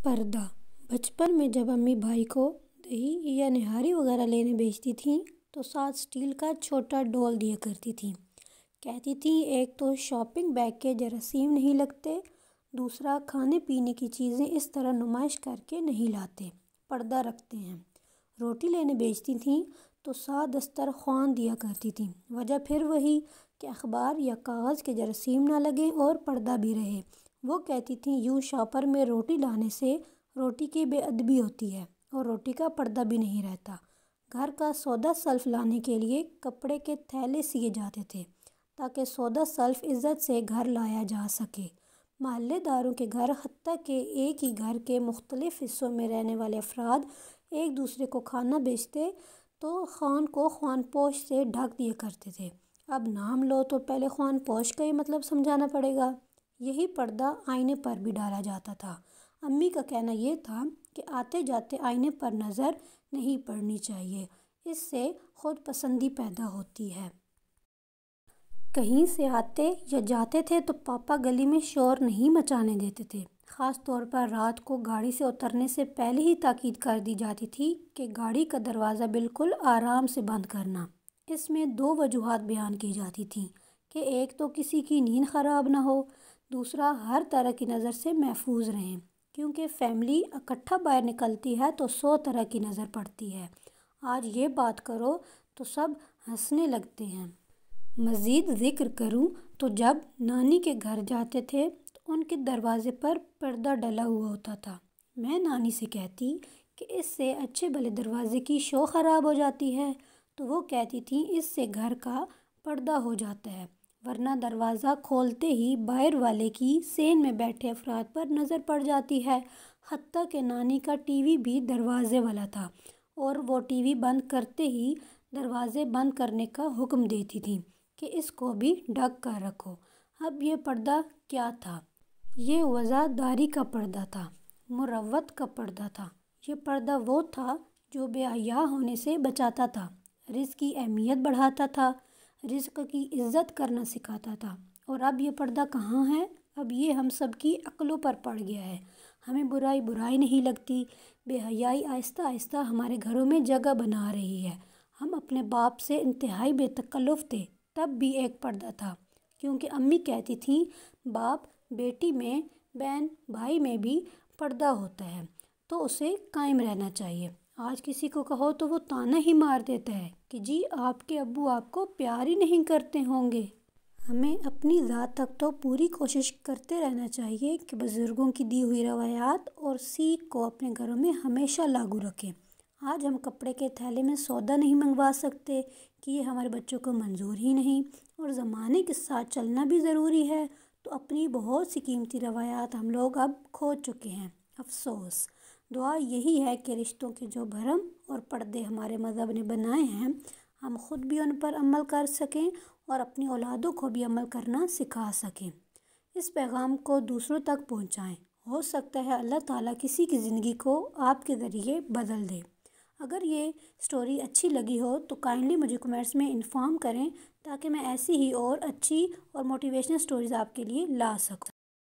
پردہ۔ بچپن میں جب امی بھائی کو دہی یا نہاری وغیرہ لینے بھیجتی تھیں تو ساتھ اسٹیل کا چھوٹا ڈول دیا کرتی تھیں۔ کہتی تھیں ایک تو شاپنگ بیگ کے جراثیم نہیں لگتے، دوسرا کھانے پینے کی چیزیں اس طرح نمائش کر کے نہیں لاتے، پردہ رکھتے ہیں۔ روٹی لینے بھیجتی تھیں تو ساتھ دسترخوان دیا کرتی تھیں، وجہ پھر وہی کہ اخبار یا کاغذ کے جراثیم نہ لگیں اور پردہ بھی رہے۔ وہ کہتی تھیں یوں شاپر میں روٹی لانے سے روٹی کی بے ادبی ہوتی ہے اور روٹی کا پردہ بھی نہیں رہتا۔ گھر کا سودا سلف لانے کے لیے کپڑے کے تھیلے سیے جاتے تھے تاکہ سودا سلف عزت سے گھر لایا جا سکے۔ محلے داروں کے گھر، حتیٰ کہ ایک ہی گھر کے مختلف حصوں میں رہنے والے افراد ایک دوسرے کو کھانا بیچتے تو خوان کو خوان پوش سے ڈھک دیا کرتے تھے۔ اب نام لو تو پہلے خوان پوش کا ہی مطلب سمجھانا پڑے گا۔ یہی پردہ آئینے پر بھی ڈالا جاتا تھا۔ امی کا کہنا یہ تھا کہ آتے جاتے آئینے پر نظر نہیں پڑنی چاہیے، اس سے خود پسندی پیدا ہوتی ہے۔ کہیں سے آتے یا جاتے تھے تو پاپا گلی میں شور نہیں مچانے دیتے تھے۔ خاص طور پر رات کو گاڑی سے اترنے سے پہلے ہی تاکید کر دی جاتی تھی کہ گاڑی کا دروازہ بالکل آرام سے بند کرنا۔ اس میں دو وجوہات بیان کی جاتی تھیں کہ ایک تو کسی کی نیند خراب نہ ہو، دوسرا ہر طرح کی نظر سے محفوظ رہیں، کیونکہ فیملی اکٹھا باہر نکلتی ہے تو 100 طرح کی نظر پڑتی ہے۔ آج یہ بات کرو تو سب ہنسنے لگتے ہیں۔ مزید ذکر کروں تو جب نانی کے گھر جاتے تھے تو ان کے دروازے پر پردہ ڈلا ہوا ہوتا تھا۔ میں نانی سے کہتی کہ اس سے اچھے بھلے دروازے کی شو خراب ہو جاتی ہے، تو وہ کہتی تھیں اس سے گھر کا پردہ ہو جاتا ہے، ورنہ دروازہ کھولتے ہی باہر والے کی سین میں بیٹھے افراد پر نظر پڑ جاتی ہے۔ حتیٰ کہ نانی کا ٹی وی بھی دروازے والا تھا اور وہ ٹی وی بند کرتے ہی دروازے بند کرنے کا حکم دیتی تھیں کہ اس کو بھی ڈھک کر رکھو۔ اب یہ پردہ کیا تھا؟ یہ وزاداری کا پردہ تھا، مروت کا پردہ تھا۔ یہ پردہ وہ تھا جو بے حیا ہونے سے بچاتا تھا، رزق کی اہمیت بڑھاتا تھا، رزق کی عزت کرنا سکھاتا تھا۔ اور اب یہ پردہ کہاں ہے؟ اب یہ ہم سب کی عقلوں پر پڑ گیا ہے۔ ہمیں برائی نہیں لگتی۔ بے حیائی آہستہ آہستہ ہمارے گھروں میں جگہ بنا رہی ہے۔ ہم اپنے باپ سے انتہائی بے تکلف تھے، تب بھی ایک پردہ تھا، کیونکہ امی کہتی تھیں باپ بیٹی میں، بہن بھائی میں بھی پردہ ہوتا ہے تو اسے قائم رہنا چاہیے۔ آج کسی کو کہو تو وہ طعنہ ہی مار دیتا ہے کہ جی آپ کے ابو آپ کو پیار ہی نہیں کرتے ہوں گے۔ ہمیں اپنی ذات تک تو پوری کوشش کرتے رہنا چاہیے کہ بزرگوں کی دی ہوئی روایات اور سیکھ کو اپنے گھروں میں ہمیشہ لاگو رکھیں۔ آج ہم کپڑے کے تھیلے میں سودا نہیں منگوا سکتے کہ یہ ہمارے بچوں کو منظور ہی نہیں، اور زمانے کے ساتھ چلنا بھی ضروری ہے، تو اپنی بہت سی قیمتی روایات ہم لوگ اب کھو چکے ہیں، افسوس۔ دعا یہی ہے کہ رشتوں کے جو بھرم اور پردے ہمارے مذہب نے بنائے ہیں، ہم خود بھی ان پر عمل کر سکیں اور اپنی اولادوں کو بھی عمل کرنا سکھا سکیں۔ اس پیغام کو دوسروں تک پہنچائیں، ہو سکتا ہے اللہ تعالیٰ کسی کی زندگی کو آپ کے ذریعے بدل دے۔ اگر یہ سٹوری اچھی لگی ہو تو کائنڈلی مجھے کمنٹس میں انفارم کریں تاکہ میں ایسی ہی اور اچھی اور موٹیویشنل سٹوریز آپ کے لیے لا سکوں۔